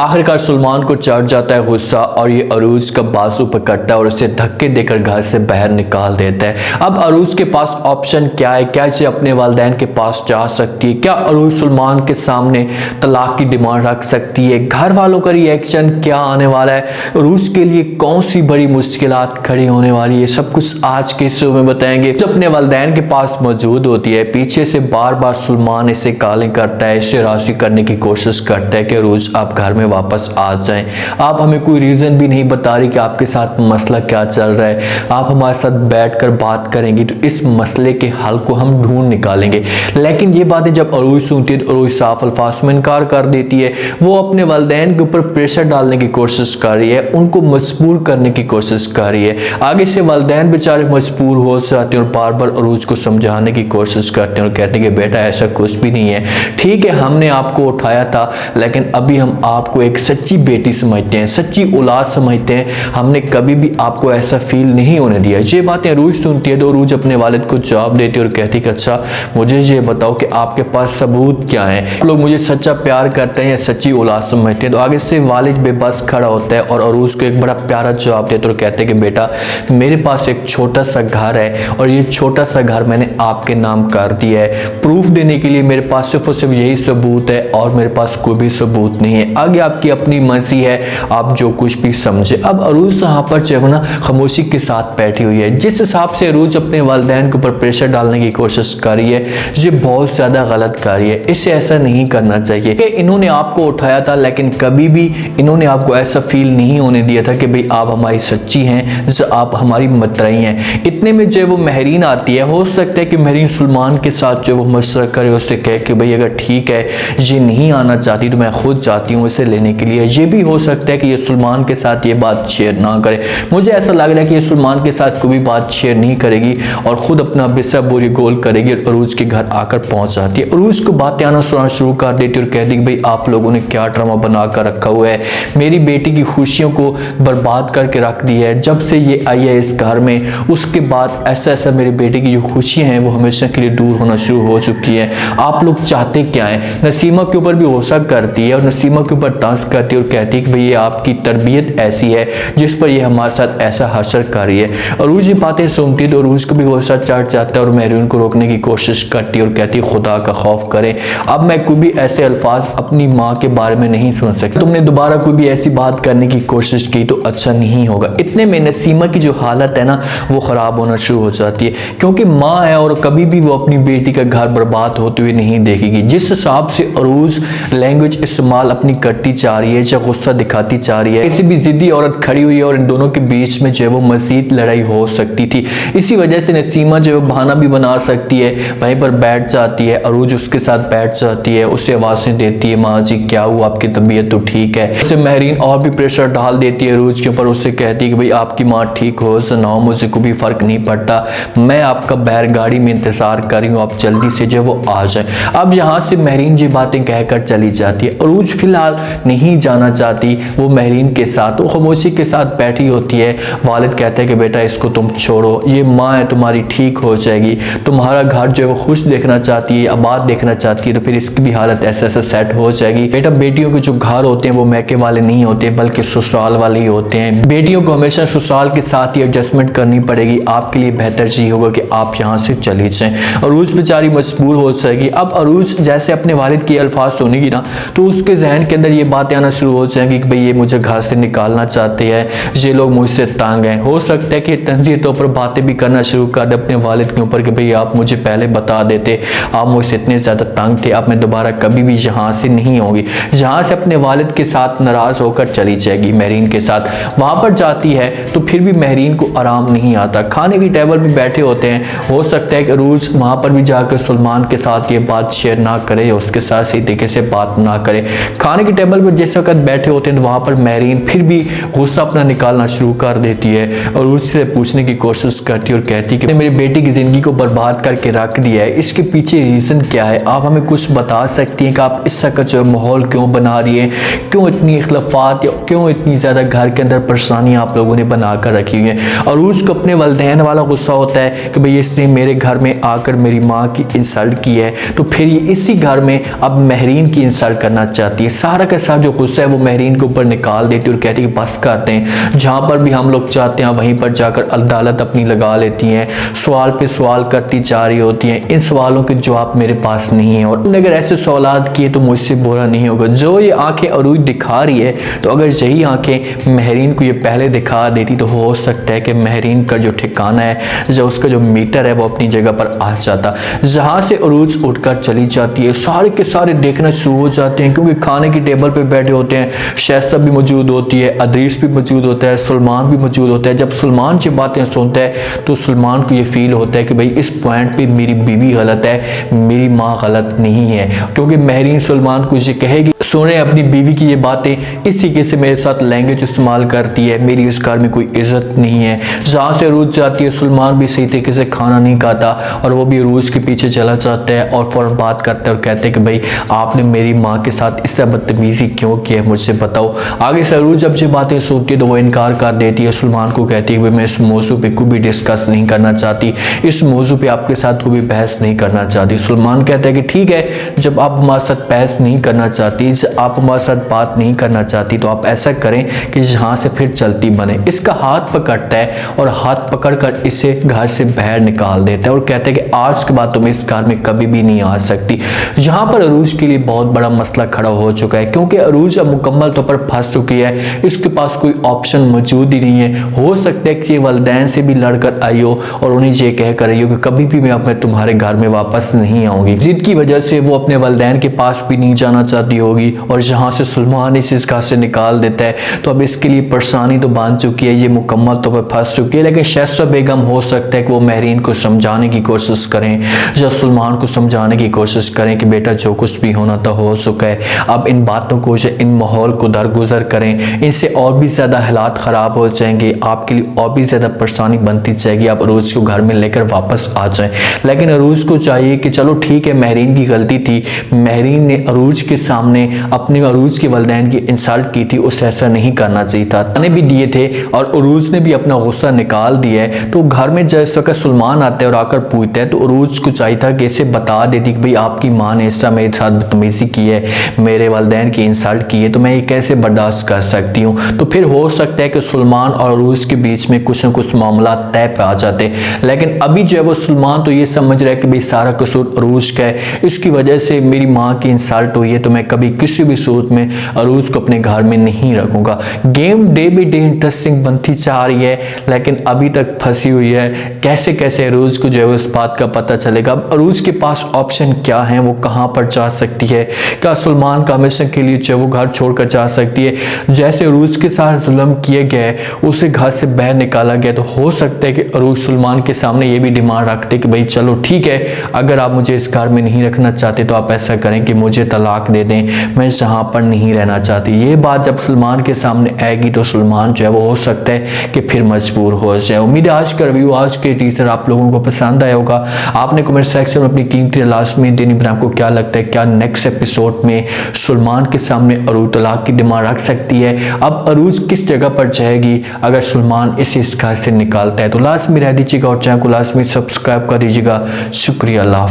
आखिरकार सलमान को चढ़ जाता है गुस्सा और ये अरूज का बाजू पकड़ता है और उसे धक्के देकर घर से बाहर निकाल देता है। अब अरूज के पास ऑप्शन क्या है? क्या इसे अपने वालिदैन के पास जा सकती है? क्या अरूज सलमान के सामने तलाक की डिमांड रख सकती है? घर वालों का रिएक्शन क्या आने वाला है? अरूज के लिए कौन सी बड़ी मुश्किलात खड़ी होने वाली है? सब कुछ आज के शो में बताएंगे। जो अपने वालिदैन के पास मौजूद होती है, पीछे से बार बार सलमान इसे गालियां करता है, इसे राजी करने की कोशिश करता है कि अरूज आप घर में वापस आ जाएं। आप हमें कोई रीजन भी नहीं बता रही कि आपके साथ मसला क्या चल रहा है। आप हमारे साथ बैठकर बात करेंगी तो इस मसले के हल को हम ढूंढ निकालेंगे। लेकिन ये बातें जब अरूज सुनती है तो अरूज साफ अल्फाज में इनकार कर देती है। वो अपने वालिदैन के ऊपर प्रेशर डालने की कोशिश कर रही है, उनको मजबूर करने की कोशिश कर रही है। आगे से वालिदैन बेचारे मजबूर हो जाते हैं और बार बार अरूज को समझाने की कोशिश करते हैं और कहते हैं कि बेटा ऐसा कुछ भी नहीं है, ठीक है हमने आपको उठाया था लेकिन अभी हम आपको एक सच्ची बेटी समझते हैं, सच्ची औलाद समझते हैं, हमने कभी भी आपको ऐसा फील नहीं होने दिया। ये बातें अरूज सुनती है तो अरूज अपने वालिद को जवाब देती है और कहती है कि अच्छा मुझे ये बताओ कि आपके पास सबूत क्या है, आप लोग मुझे सच्चा प्यार करते हैं या सच्ची औलाद समझते हैं। तो आगे से वालिद बेबस खड़ा होता है और अरूज को एक बड़ा प्यारा जवाब देते और कहते हैं कि बेटा मेरे पास एक छोटा सा घर है और ये छोटा सा घर मैंने आपके नाम कर दिया है। प्रूफ देने के लिए मेरे पास सिर्फ और सिर्फ यही सबूत है और मेरे पास कोई भी सबूत नहीं है। आगे आपकी अपनी मर्जी है, आप जो कुछ भी समझे। अब अरूज यहाँ पर जो है ना खामोशी के साथ बैठी हुई है। जिस हिसाब से अरूज अपने वालिदैन के ऊपर प्रेशर डालने की कोशिश कर रही है ये बहुत ज्यादा गलत कर रही है। इसे ऐसा नहीं करना चाहिए कि इन्होंने आपको उठाया था लेकिन कभी भी इन्होंने आपको ऐसा फील नहीं होने दिया था कि भाई आप हमारी सच्ची हैं, जैसे आप हमारी मतरई हैं। इतने में जो वो महरीन आती है, हो सकता है कि महरीन सलमान के साथ जो वो मशवरा करे, उससे कहे कि भाई अगर ठीक है ये नहीं आना चाहती तो मैं खुद जाती हूँ इसे लेने के लिए। ये भी हो सकता है कि ये सलमान के साथ ये बात शेयर ना करे। मुझे ऐसा लग रहा है कि ये सलमान के साथ कोई भी बात शेयर नहीं करेगी और खुद अपना बिस्सा बोरी गोल करेगी और अरूज के घर आकर पहुंच जाती है। अरूज को बातें आना सुनाना शुरू कर देती है और कहती है भाई आप लोगों ने क्या ड्रामा बना कर रखा हुआ है, मेरी बेटी की खुशियों को बर्बाद करके रख दी है। जब से ये आई है इस घर में उसके बाद ऐसा ऐसा मेरी बेटी की जो खुशियां हैं वो हमेशा के लिए दूर होना शुरू हो चुकी है। आप लोग चाहते क्या है? नसीमा के ऊपर भी गुस्सा करती है और नसीमा के ऊपर डांस करती है और कहती है कि भाई ये आपकी तरबियत ऐसी है जिस पर ये हमारे साथ ऐसा हशर कर रही है। अरूज ये बातें सुनती है तो अरूज को भी गुस्सा चढ़ जाता है और महरून को रोकने की कोशिश करती है और कहती है खुदा का खौफ करें, अब मैं कोई भी ऐसे अल्फाज अपनी माँ के बारे में नहीं सुन सकती। तुमने दोबारा कोई भी ऐसी बात करने की कोशिश की तो अच्छा नहीं होगा। इतने में नसीमा की जो हालत है ना वो खराब होना शुरू हो जाती है क्योंकि माँ है और कभी भी वो अपनी बेटी का घर बर्बाद होते हुए नहीं देखेगी। जिस हिसाब से अरूज लैंग्वेज इस्तेमाल अपनी करती जा रही है या गुस्सा दिखाती जा रही है, किसी भी जिद्दी औरत खड़ी हुई है और इन दोनों के बीच में जो है वो मजीद लड़ाई हो सकती थी। इसी वजह से नसीमा जो है बहाना भी बना सकती है, वहीं पर बैठ जाती है, अरूज उसके साथ बैठ जाती है, उसे आवाजें देती है माँ जी क्या हुआ, आपकी तबीयत तो ठीक है। उसे महरीन और भी प्रेशर डाल देती है अरूज के ऊपर, उससे कहती है कि भाई आपकी माँ ठीक हो सुनाओ, मुझे कोई भी फर्क नहीं पड़ता, मैं आपका बैर गाड़ी में इंतजार कर रही हूँ, आप जल्दी से जो वो आ जाए। अब यहाँ से महरीन जी बातें कहकर चली जाती है। अरूज फिलहाल नहीं जाना चाहती, वो महरीन के साथ वो खामोशी के साथ बैठी होती है। वालिद कहते हैं कि बेटा इसको तुम छोड़ो, ये माँ है तुम्हारी, ठीक हो जाएगी, तुम्हारा घर जो है वो खुश देखना चाहती है, आबाद देखना चाहती है, तो फिर इसकी भी हालत ऐसे ऐसे सेट हो जाएगी। बेटा बेटियों के जो घर होते हैं वो मैके वाले नहीं होते बल्कि ससुराल वाले ही होते हैं। बेटियों को हमेशा ससुराल के साथ ही एडजस्टमेंट करनी पड़ेगी, आपके लिए बेहतर चीज होगा कि आप यहाँ से चली जाएं। अरूज बेचारी मजबूर हो जाएगी। अब अरूज जैसे अपने वालिद के अल्फाज सुनेगी ना तो उसके जहन के अंदर ये बातें आना शुरू हो जाएंगी कि भाई ये मुझे घर से निकालना चाहते हैं, ये लोग मुझसे तंग हैं। हो सकता है कि तंजीर तौर पर बातें भी करना शुरू कर दे अपने वालिद के ऊपर कि भाई आप मुझे पहले बता देते, आप मुझसे इतने ज़्यादा तंग थे, अब मैं दोबारा कभी भी यहाँ से नहीं होगी। यहाँ से अपने वालिद के साथ नाराज़ होकर चली जाएगी महरीन के साथ। वहाँ पर जाती है तो फिर भी महरीन को आराम नहीं आता, खाने की टेबल पर बैठे होते हैं। हो सकता है कि अरूज वहाँ पर भी जाकर सलमान के साथ ये बात शेयर ना करे, उसके साथ सही तरीके से बात ना करे। खाने की टेबल पर जिस वक्त बैठे होते हैं तो वहाँ पर महरीन फिर भी गुस्सा अपना निकालना शुरू कर देती है और उससे पूछने की कोशिश करती है और कहती है कि मेरी बेटी की ज़िंदगी को बर्बाद करके रख दिया है, इसके पीछे रीज़न क्या है, आप हमें कुछ बता सकती हैं कि आप इस तरह जो माहौल क्यों बना रही है, क्यों इतनी इख्लाफात या क्यों इतनी ज़्यादा घर के अंदर परेशानियाँ आप लोगों ने बना कर रखी हुई हैं। और उसको अपने वालिदैन वाला गुस्सा होता है कि भाई इसने मेरे घर में आकर मेरी माँ की इंसल्ट की है तो फिर ये इसी घर में अब महरीन की इंसल्ट करना चाहती है। सारा का सारा जो गुस्सा है वो महरीन के ऊपर निकाल देती है और कहती है कि बस करते हैं, जहां पर भी हम लोग चाहते हैं वहीं पर जाकर अदालत अपनी लगा लेती हैं, सवाल पे सवाल करती जा रही होती हैं। इन सवालों के जवाब मेरे पास नहीं है, और अगर ऐसे सवाल किए तो मुझसे बुरा नहीं होगा। जो ये आंखें अरूज दिखा रही है, तो अगर यही आंखें महरीन को ये पहले दिखा देती तो हो सकता है कि महरीन का जो ठिकाना है, जो उसका जो मीटर है वो अपनी जगह पर आ जाता। जहां से अरूज उठकर चली जाती है, सारे के सारे देखना शुरू हो जाते हैं, क्योंकि खाने की टेबल पे बैठे होते हैं। शहज़ादा भी मौजूद होती है, अदरीस भी मौजूद होता है, सलमान भी मौजूद होता है। जब सलमान ये बातें सुनता है तो सलमान को ये फील होता है कि भाई इस पॉइंट पे मेरी बीवी गलत है, मेरी माँ गलत नहीं है, क्योंकि महरीन सलमान को ये कहेगी सुने अपनी बीवी की ये बातें, इस तरीके से मेरे साथ लैंग्वेज इस्तेमाल करती है, मेरी इस घर में कोई इज्जत नहीं है। जहाँ से अरूज जाती है, सलमान भी सही तरीके से खाना नहीं खाता और वो भी अरूज के पीछे चला जाता है और फ़ौरन बात करता है और कहते हैं कि भाई आपने मेरी माँ के साथ इस तरह बदतमीज़ी क्यों की है, मुझसे बताओ। आगे से अरूज जब ये बातें सुनती है तो वो इनकार कर देती है, सलमान को कहती है कि मैं इस मौजू पे कोई भी डिस्कस नहीं करना चाहती, इस मौजू पे आपके साथ कोई भी बहस नहीं करना चाहती। सलमान कहता है कि ठीक है, जब आप हमारे साथ बहस नहीं करना चाहती, आप हमारे साथ बात नहीं करना चाहती, तो आप ऐसा करें कि यहाँ से फिर चलती बने। इसका हाथ पकड़ता है और हाथ पकड़कर इसे घर से बाहर निकाल देता है और कहता है कि आज के बाद तुम इस घर में कभी भी नहीं आ सकती। यहाँ पर अरूज के लिए बहुत बड़ा मसला खड़ा हो चुका है, क्योंकि अरूज अब मुकम्मल तौर पर फंस चुकी है, इसके पास कोई ऑप्शन मौजूद ही नहीं है। हो सकता है कि ये वालिदैन से भी लड़कर आई हो और उन्हें ये कह कर रही हो कि कभी भी मैं अपने तुम्हारे घर में वापस नहीं आऊंगी, जिसकी वजह से वो अपने वालिदैन के पास भी नहीं जाना चाहती होगी। और जहाँ से सलमान इस घर से निकाल देता है, तो अब इसके लिए परेशानी तो बन चुकी है, ये मुकम्मल तौर पर फंस चुकी है। लेकिन शहज़ादा बेगम हो सकता है कि वो महरीन को समझाने की कोशिश करें या सलमान को समझाने की कोशिश करें कि बेटा जो कुछ भी होना था हो चुका है, अब इन बातों को, इन माहौल को दरगुजर करें, इनसे और भी ज़्यादा हालात ख़राब हो जाएंगे, आपके लिए और भी ज़्यादा परेशानी बनती जाएगी, आप अरूज को घर में लेकर वापस आ जाएं। लेकिन अरूज को चाहिए कि चलो ठीक है, महरीन की गलती थी, महरीन ने अरूज के सामने अपने अरूज के वालिदैन की इंसल्ट की थी, उसे ऐसा नहीं करना चाहिए था, ताने भी दिए थे और अरूज ने भी अपना गुस्सा निकाल दिया है। तो घर में जैसे वक्त सलमान आता है और आकर पूछता है, तो अरूज को चाहिए था कि इसे बता देती कि भाई आपकी माँ ने इस तरह मेरे साथ बदतमीजी की है, मेरे वालिदैन की इंसल्ट की है, तो मैं ये कैसे बर्दाश्त कर सकती हूँ। तो फिर हो सकता है कि सलमान और अरूज के बीच में कुछ न कुछ मामला तय पे आ जाते। लेकिन अभी जो है वो सलमान तो ये समझ रहा है कि भाई सारा कसूर अरूज का है, इसकी वजह से मेरी माँ की इंसल्ट हुई है, तो मैं कभी किसी भी सूरत में अरूज को अपने घर में नहीं रखूंगा। Game day by day interesting बनती जा रही है, लेकिन अभी तक फंसी हुई है। कैसे कैसे अरूज को जो है उस बात का पता चलेगा। अब अरूज के पास ऑप्शन क्या है, वो कहाँ पर जा सकती है, क्या सलमान का हमेशा के लिए जो वो घर छोड़कर जा सकती है। जैसे अरूज के साथ जुल्म किए गए, उसे घर से बाहर निकाला गया, तो हो सकता है कि अरूज सलमान के सामने ये भी डिमांड रखते कि भाई चलो ठीक है, अगर आप मुझे इस घर में नहीं रखना चाहते तो आप ऐसा करें कि मुझे तलाक दे दें, मैं यहाँ पर नहीं रहना चाहती। ये बात जब सलमान के सामने आएगी तो सलमान जो है वो हो सकता है कि फिर मजबूर हो जाए। उम्मीद है आज का रिव्यू, आज के टीजर आप लोगों को पसंद आया होगा। आपने कमेंट सेक्शन में अपनी कीमती लास्ट में देनी, पर आपको क्या लगता है, क्या नेक्स्ट एपिसोड में सलमान के सामने अरूज तलाक की डिमांड रख सकती है? अब अरूज किस जगह पर जाएगी अगर सलमान इस घर से निकालता है? तो लास्ट में रह दीजिएगा और चैनल को लास्ट में सब्सक्राइब कर दीजिएगा। शुक्रिया, अल्लाह।